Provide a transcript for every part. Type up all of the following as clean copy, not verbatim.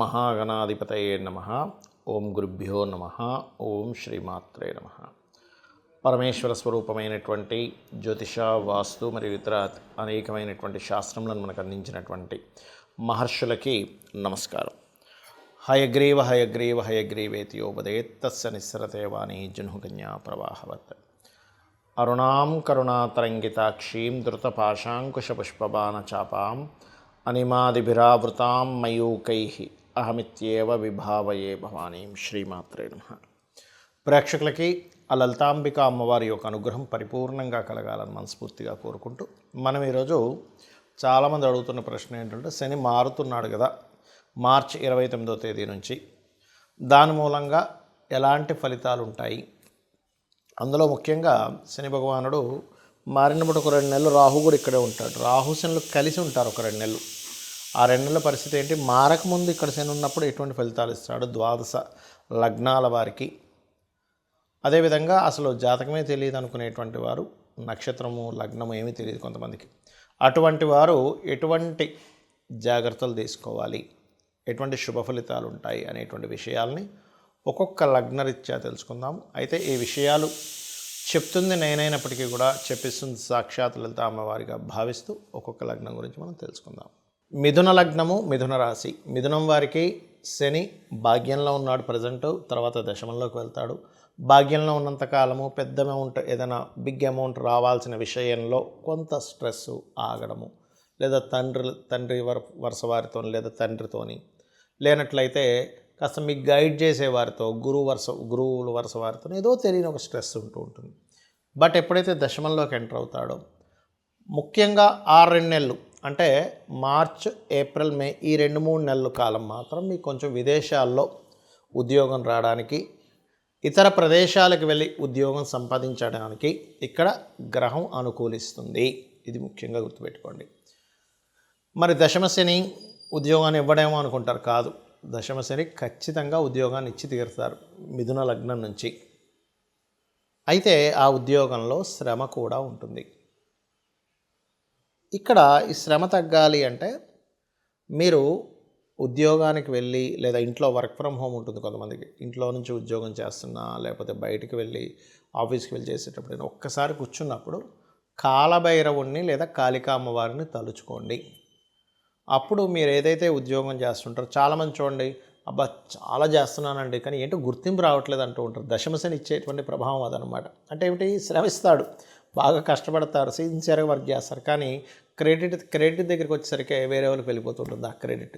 మహాగణాధిపతయే నమః. ఓం గురుభ్యో నమః. ఓం శ్రీమాత్రే నమః. పరమేశ్వర స్వరూపమైనటువంటి జ్యోతిష, వాస్తు మరియు ఇతర అనేకమైనటువంటి శాస్త్రములను మనకు అందించినటువంటి మహర్షులకి నమస్కారం. హయగ్రీవ హయగ్రీవ హయగ్రీవేతియోపదేత్ తస్య నిస్సరతే వాణి జహ్నుకన్యా ప్రవాహవత్. అరుణాం కరుణాతరంగితాక్షీం ధృతపాశాంకుశపుష్పబాణచాపాం అనిమాదిభిరావృతాం మయూకైః అహమిత్యేవ విభావయే భవానీం. శ్రీమాత్రే నమః. ప్రేక్షకులకి ఆ లలితాంబిక అమ్మవారి యొక్క అనుగ్రహం పరిపూర్ణంగా కలగాలని మనస్ఫూర్తిగా కోరుకుంటూ, మనం ఈరోజు చాలామంది అడుగుతున్న ప్రశ్న ఏంటంటే, శని మారుతున్నాడు కదా మార్చి 29వ తేదీ నుంచి, దాని మూలంగా ఎలాంటి ఫలితాలు ఉంటాయి? అందులో ముఖ్యంగా శని భగవానుడు మారినప్పుడు ఒక 2 నెలలు రాహు కూడా ఇక్కడే ఉంటాడు. రాహు శనులు కలిసి ఉంటారు ఒక 2 నెలలు. ఆ 2 నెలల పరిస్థితి ఏంటి? మారకముందు ఇక్కడ శని ఉన్నప్పుడు ఎటువంటి ఫలితాలు ఇస్తాడు ద్వాదశ లగ్నాల వారికి? అదేవిధంగా అసలు జాతకమే తెలియదు అనుకునేటువంటి వారు, నక్షత్రము లగ్నము ఏమీ తెలియదు కొంతమందికి, అటువంటి వారు ఎటువంటి జాగ్రత్తలు తీసుకోవాలి, ఎటువంటి శుభ ఫలితాలు ఉంటాయి అనేటువంటి విషయాల్ని ఒక్కొక్క లగ్నరీత్యా తెలుసుకుందాం. అయితే ఈ విషయాలు చెప్తుంది నేనైనప్పటికీ కూడా చెప్పిస్తుంది సాక్షాత్ లలిత అమ్మవారిగా భావిస్తూ ఒక్కొక్క లగ్నం గురించి మనం తెలుసుకుందాం. మిథున లగ్నము, మిథున రాశి. మిథునం వారికి శని భాగ్యంలో ఉన్నాడు ప్రజెంట్, తర్వాత దశమంలోకి వెళ్తాడు. భాగ్యంలో ఉన్నంతకాలము పెద్ద అమౌంట్, ఏదైనా బిగ్ అమౌంట్ రావాల్సిన విషయంలో కొంత స్ట్రెస్సు, ఆగడము, లేదా తండ్రి వరుస వారితో లేదా తండ్రితోని, లేనట్లయితే కాస్త మీకు గైడ్ చేసేవారితో గురువుల వరుస వారితో ఏదో తెలియని ఒక స్ట్రెస్ ఉంటూ ఉంటుంది. బట్ ఎప్పుడైతే దశమంలోకి ఎంటర్ అవుతాడో, ముఖ్యంగా ఆ 2 నెలలు అంటే మార్చ్, ఏప్రిల్, మే, ఈ 2-3 నెలల కాలం మాత్రం మీకు కొంచెం విదేశాల్లో ఉద్యోగం రావడానికి, ఇతర ప్రదేశాలకు వెళ్ళి ఉద్యోగం సంపాదించడానికి ఇక్కడ గ్రహం అనుకూలిస్తుంది. ఇది ముఖ్యంగా గుర్తుపెట్టుకోండి. మరి దశమశని ఉద్యోగాన్ని ఇవ్వడేమో అనుకుంటారు, కాదు. దశమశని ఖచ్చితంగా ఉద్యోగాన్ని ఇచ్చి తీరుతారు మిథున లగ్నం నుంచి. అయితే ఆ ఉద్యోగంలో శ్రమ కూడా ఉంటుంది. ఇక్కడ ఈ శ్రమ తగ్గాలి అంటే మీరు ఉద్యోగానికి వెళ్ళి, లేదా ఇంట్లో వర్క్ ఫ్రమ్ హోమ్ ఉంటుంది కొంతమందికి, ఇంట్లో నుంచి ఉద్యోగం చేస్తున్నా లేకపోతే బయటికి వెళ్ళి ఆఫీస్కి వెళ్ళి చేసేటప్పుడు ఒక్కసారి కూర్చున్నప్పుడు కాలభైరవుణ్ణి లేదా కాళికా అమ్మవారిని తలుచుకోండి. అప్పుడు మీరు ఏదైతే ఉద్యోగం చేస్తుంటారో, చాలామంది చూడండి, అబ్బా చాలా చేస్తున్నానండి కానీ ఏంటో గుర్తింపు రావట్లేదు అంటూ ఉంటారు. దశమశని ఇచ్చేటువంటి ప్రభావం అదనమాట. అంటే ఏమిటి? శ్రమిస్తాడు, బాగా కష్టపడతారు, సిన్సియర్గా వర్క్ చేస్తారు, కానీ క్రెడిట్ దగ్గరికి వచ్చేసరికి వేరే వాళ్ళకి వెళ్ళిపోతుంటుంది ఆ క్రెడిట్.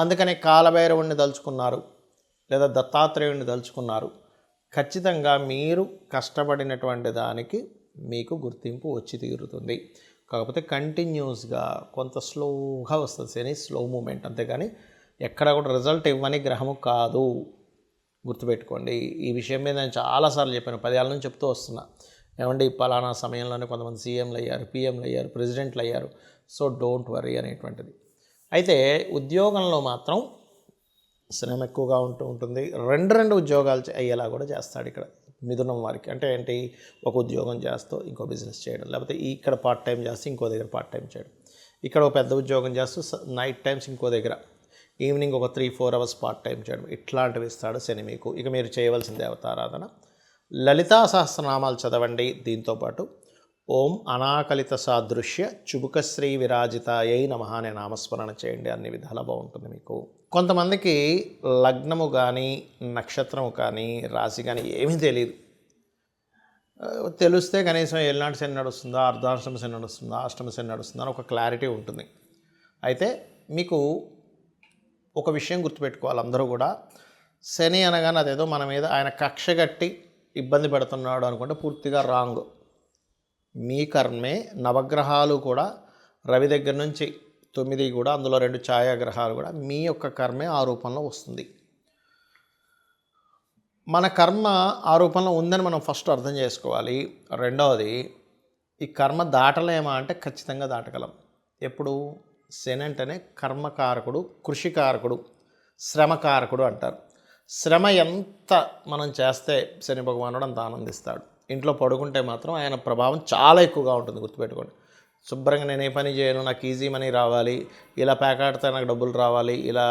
అందుకని కాలభైరవుణ్ణి తలుచుకున్నారు లేదా దత్తాత్రేయుడిని తలుచుకున్నారు, ఖచ్చితంగా మీరు కష్టపడినటువంటి దానికి మీకు గుర్తింపు వచ్చి తీరుతుంది. కాకపోతే కంటిన్యూస్గా కొంత స్లోగా వస్తుంది శని, స్లో మూమెంట్, అంతేగాని ఎక్కడ కూడా రిజల్ట్ ఇవ్వని గ్రహము కాదు. గుర్తుపెట్టుకోండి. ఈ విషయం మీద నేను చాలాసార్లు చెప్పాను, 10 ఏళ్ళ నుంచి చెప్తూ వస్తున్నా. ఏమండి, పలానా సమయంలోనే కొంతమంది సీఎంలు అయ్యారు, పిఎంలు అయ్యారు, ప్రెసిడెంట్లు అయ్యారు, సో డోంట్ వరీ అనేటువంటిది. అయితే ఉద్యోగంలో మాత్రం శ్రమ ఎక్కువగా ఉంటుంది. 2 ఉద్యోగాలు అయ్యేలా కూడా చేస్తాడు ఇక్కడ మిథునం వారికి. అంటే ఏంటి? ఒక ఉద్యోగం చేస్తూ ఇంకో బిజినెస్ చేయడం, లేకపోతే ఇక్కడ పార్ట్ టైం చేస్తూ ఇంకో దగ్గర పార్ట్ టైం చేయడం, ఇక్కడ ఒక పెద్ద ఉద్యోగం చేస్తూ నైట్ టైమ్స్ ఇంకో దగ్గర, ఈవినింగ్ ఒక 3-4 అవర్స్ పార్ట్ టైం చేయడం, ఇట్లాంటివి ఇస్తాడు శని మీకు. ఇక మీరు చేయవలసిన దేవతారాధన లలితా సహస్రనామాలు చదవండి. దీంతోపాటు ఓం అనాకలిత సాదృశ్య చుబుకశ్రీ విరాజితాయై నమః అనే నామస్మరణ చేయండి. అన్ని విధాలా బాగుంటుంది మీకు. కొంతమందికి లగ్నము కానీ, నక్షత్రము కానీ, రాశి కానీ ఏమీ తెలియదు. తెలిస్తే కనీసం ఏళ్ళనాటి శని నడుస్తుందా, అర్ధాష్టమ శని నడుస్తుందా, అష్టమ శని నడుస్తుందా అని ఒక క్లారిటీ ఉంటుంది. అయితే మీకు ఒక విషయం గుర్తుపెట్టుకోవాలి, అందరూ కూడా శని అనగానే అదేదో మన మీద ఆయన కక్షగట్టి ఇబ్బంది పెడుతున్నాడు అనుకుంటే పూర్తిగా రాంగ్. మీ కర్మే. నవగ్రహాలు కూడా రవి దగ్గర నుంచి 9 కూడా, అందులో 2 ఛాయాగ్రహాలు కూడా మీ యొక్క కర్మే ఆ రూపంలో వస్తుంది. మన కర్మ ఆ రూపంలో ఉందని మనం ఫస్ట్ అర్థం చేసుకోవాలి. రెండవది, ఈ కర్మ దాటలేమా అంటే ఖచ్చితంగా దాటగలం. ఎప్పుడు? శని అంటేనే కర్మకారకుడు, కృషికారకుడు, శ్రమకారకుడు అంటారు. శ్రమ ఎంత మనం చేస్తే శని భగవానుడు అంత ఆనందిస్తాడు. ఇంట్లో పడుకుంటే మాత్రం ఆయన ప్రభావం చాలా ఎక్కువగా ఉంటుంది. గుర్తుపెట్టుకోండి. శుభ్రంగా నేను ఏ పని చేయను, నాకు ఈజీ మనీ రావాలి, ఇలా ప్యాక్ ఆడితే నాకు డబ్బులు రావాలి, ఇలా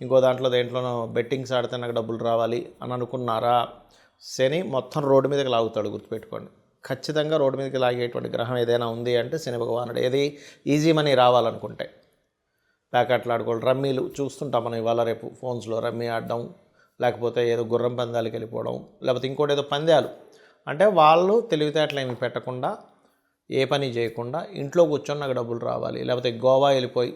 ఇంకో దేంట్లోనో బెట్టింగ్స్ ఆడితే నాకు డబ్బులు రావాలి అని అనుకున్నారా, శని మొత్తం రోడ్డు మీదకి లాగుతాడు. గుర్తుపెట్టుకోండి, ఖచ్చితంగా రోడ్డు మీదకి లాగేటువంటి గ్రహం ఏదైనా ఉంది అంటే శని భగవానుడు. ఏది ఈజీ మనీ రావాలనుకుంటే ప్యాకెట్లు ఆడుకోవడం, రమ్మీలు చూస్తుంటాం మనం ఇవాళ రేపు ఫోన్స్లో, రమ్మీ ఆడడం, లేకపోతే ఏదో గుర్రం పందాలకి వెళ్ళిపోవడం, లేకపోతే ఇంకోటి ఏదో పందాలు. అంటే వాళ్ళు తెలివితేటలు ఏమి పెట్టకుండా, ఏ పని చేయకుండా ఇంట్లో కూర్చొని నాకు డబ్బులు రావాలి, లేకపోతే గోవా వెళ్ళిపోయి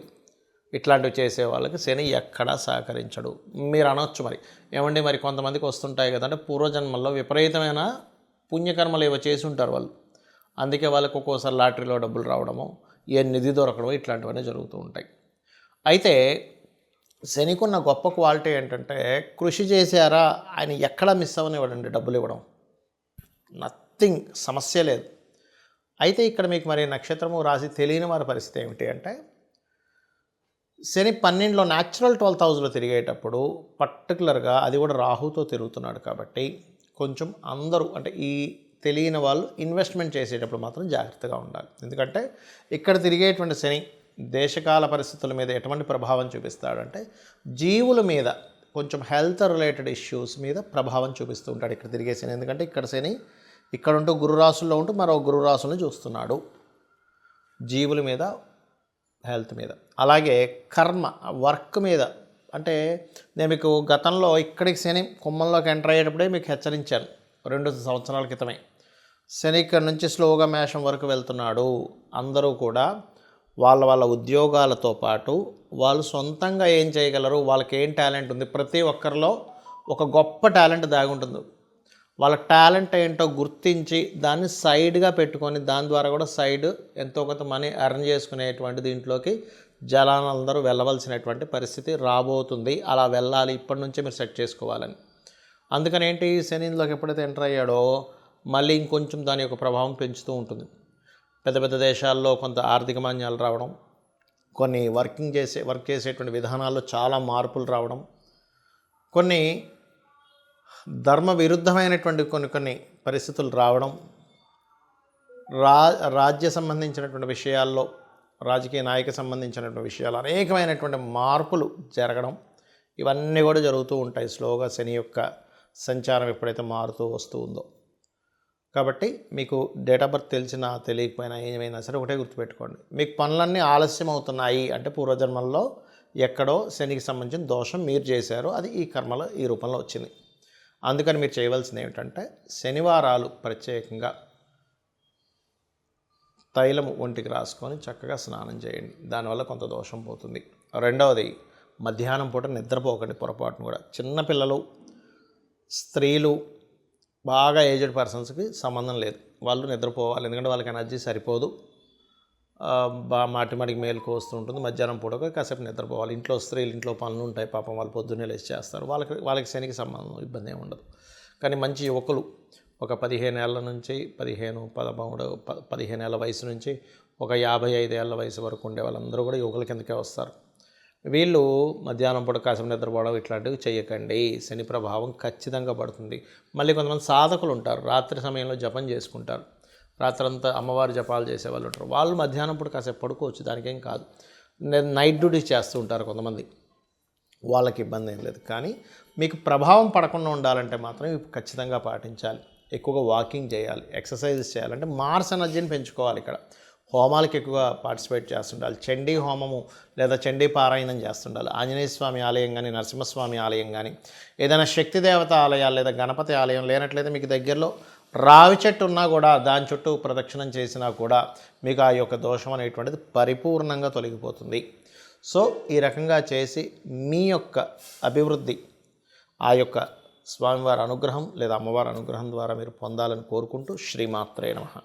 ఇట్లాంటివి చేసే వాళ్ళకి శని ఎక్కడా సహకరించడు. మీరు అనొచ్చు మరి, ఏమండి మరి కొంతమందికి వస్తుంటాయి కదంటే పూర్వజన్మల్లో విపరీతమైన పుణ్యకర్మలు ఏవో చేసి ఉంటారు వాళ్ళు, అందుకే వాళ్ళకి ఒక్కోసారి లాటరీలో డబ్బులు రావడము, ఏ నిధి దొరకడమో ఇట్లాంటివన్నీ జరుగుతూ ఉంటాయి. అయితే శనికున్న గొప్ప క్వాలిటీ ఏంటంటే, కృషి చేశారా ఆయన ఎక్కడా మిస్ అవ్వనివ్వడండి డబ్బులు ఇవ్వడం, నథింగ్, సమస్య లేదు. అయితే ఇక్కడ మీకు మరి నక్షత్రము రాశి తెలియని వారి పరిస్థితి ఏమిటి అంటే, శని 12లో న్యాచురల్ 12th హౌస్లో తిరిగేటప్పుడు పర్టికులర్గా అది కూడా రాహుతో తిరుగుతున్నాడు కాబట్టి కొంచెం అందరూ అంటే ఈ తెలియని వాళ్ళు ఇన్వెస్ట్మెంట్ చేసేటప్పుడు మాత్రం జాగ్రత్తగా ఉండాలి. ఎందుకంటే ఇక్కడ తిరిగేటువంటి శని దేశకాల పరిస్థితుల మీద ఎటువంటి ప్రభావం చూపిస్తాడంటే, జీవుల మీద కొంచెం హెల్త్ రిలేటెడ్ ఇష్యూస్ మీద ప్రభావం చూపిస్తూ ఉంటాడు ఇక్కడ తిరిగే శని. ఎందుకంటే ఇక్కడ శని ఇక్కడ ఉంటూ గురురాశుల్లో ఉంటూ మరో గురురాశులను చూస్తున్నాడు, జీవుల మీద, హెల్త్ మీద. అలాగే కర్మ, వర్క్ మీద. అంటే నేను మీకు గతంలో ఇక్కడికి శని కుంభంలోకి ఎంటర్ అయ్యేటప్పుడే మీకు హెచ్చరించాను 2 సంవత్సరాల క్రితమే. శని ఇక్కడ నుంచి స్లోగా మేషం వరకు వెళ్తున్నాడు. అందరూ కూడా వాళ్ళ ఉద్యోగాలతో పాటు వాళ్ళు సొంతంగా ఏం చేయగలరు, వాళ్ళకి ఏం టాలెంట్ ఉంది, ప్రతి ఒక్కరిలో ఒక గొప్ప టాలెంట్ దాగి ఉంటుంది. వాళ్ళ టాలెంట్ ఏంటో గుర్తించి దాన్ని సైడ్గా పెట్టుకొని దాని ద్వారా కూడా సైడ్ ఎంతో కొంత మనీ ఎర్న్ చేసుకునేటువంటి దీంట్లోకి జనాలందరూ వెళ్ళవలసినటువంటి పరిస్థితి రాబోతుంది. అలా వెళ్ళాలి, ఇప్పటి నుంచే మీరు సెట్ చేసుకోవాలని. అందుకని ఏంటి, శనిలోకి ఎప్పుడైతే ఎంటర్ అయ్యాడో మళ్ళీ ఇంకొంచెం దాని యొక్క ప్రభావం పెంచుతూ ఉంటుంది. పెద్ద పెద్ద దేశాల్లో కొంత ఆర్థిక మాన్యాలు రావడం, కొన్ని వర్క్ చేసేటువంటి విధానాల్లో చాలా మార్పులు రావడం, కొన్ని ధర్మ విరుద్ధమైనటువంటి కొన్ని పరిస్థితులు రావడం, రాజ్య సంబంధించినటువంటి విషయాల్లో, రాజకీయ నాయక సంబంధించినటువంటి విషయాలు అనేకమైనటువంటి మార్పులు జరగడం, ఇవన్నీ కూడా జరుగుతూ ఉంటాయి స్లోగా శని యొక్క సంచారం ఎప్పుడైతే మారుతూ వస్తూ ఉందో. కాబట్టి మీకు డేట్ ఆఫ్ బర్త్ తెలిసినా తెలియకపోయినా ఏమైనా సరే ఒకటే గుర్తుపెట్టుకోండి, మీకు పనులన్నీ ఆలస్యం అవుతున్నాయి అంటే పూర్వజన్మల్లో ఎక్కడో శనికి సంబంధించిన దోషం మీరు చేశారు, అది ఈ కర్మలో ఈ రూపంలో వచ్చింది. అందుకని మీరు చేయవలసింది ఏమిటంటే, శనివారాలు ప్రత్యేకంగా తైలము ఒంటికి రాసుకొని చక్కగా స్నానం చేయండి, దానివల్ల కొంత దోషం పోతుంది. రెండవది, మధ్యాహ్నం పూట నిద్రపోకండి పొరపాటును కూడా. చిన్నపిల్లలు, స్త్రీలు, బాగా ఏజ్డ్ పర్సన్స్కి సంబంధం లేదు, వాళ్ళు నిద్రపోవాలి. ఎందుకంటే వాళ్ళకి ఎనర్జీ సరిపోదు, మాటికి మేలుకు వస్తూ ఉంటుంది. మధ్యాహ్నం పూట కాసేపు నిద్రపోవాలి. ఇంట్లో స్త్రీలు ఇంట్లో పనులు ఉంటాయి, పాపం వాళ్ళు పొద్దున్నే లేచి చేస్తారు, వాళ్ళకి శనికి సంబంధం ఇబ్బంది ఏమి ఉండదు. కానీ మంచి యువకులు ఒక 15 ఏళ్ళ నుంచి 15 ఏళ్ళ వయసు నుంచి ఒక 55 ఏళ్ళ వయసు వరకు ఉండే వాళ్ళందరూ కూడా యువకుల కిందకే వస్తారు. వీళ్ళు మధ్యాహ్నం పూట కాసేపు నిద్రపోవడం ఇట్లాంటివి చేయకండి, శని ప్రభావం ఖచ్చితంగా పడుతుంది. మళ్ళీ కొంతమంది సాధకులు ఉంటారు, రాత్రి సమయంలో జపం చేసుకుంటారు, రాత్రంతా అమ్మవారి జపాలు చేసేవాళ్ళు ఉంటారు, వాళ్ళు మధ్యాహ్నం పూట కాసేపు పడుకోవచ్చు, దానికేం కాదు. నైట్ డ్యూటీస్ చేస్తూ ఉంటారు కొంతమంది, వాళ్ళకి ఇబ్బంది ఏం లేదు. కానీ మీకు ప్రభావం పడకుండా ఉండాలంటే మాత్రం ఇవి ఖచ్చితంగా పాటించాలి. ఎక్కువగా వాకింగ్ చేయాలి, ఎక్సర్సైజెస్ చేయాలంటే మార్స్ ఎనర్జీని పెంచుకోవాలి. ఇక్కడ హోమాలకు ఎక్కువగా పార్టిసిపేట్ చేస్తుండాలి, చండీ హోమము లేదా చండీ పారాయణం చేస్తుండాలి. ఆంజనేయ స్వామి ఆలయం కానీ, నరసింహస్వామి ఆలయం కానీ, ఏదైనా శక్తి దేవత ఆలయాలు లేదా గణపతి ఆలయం లేనట్లయితే మీకు దగ్గరలో రావి చెట్టు ఉన్నా కూడా దాని చుట్టూ ప్రదక్షిణం చేసినా కూడా మీకు ఆ యొక్క దోషం అనేటువంటిది పరిపూర్ణంగా తొలగిపోతుంది. సో ఈ రకంగా చేసి మీ యొక్క అభివృద్ధి ఆ యొక్క స్వామివారి అనుగ్రహం లేదా అమ్మవారి అనుగ్రహం ద్వారా మీరు పొందాలని కోరుకుంటూ శ్రీమాత్రే నమః.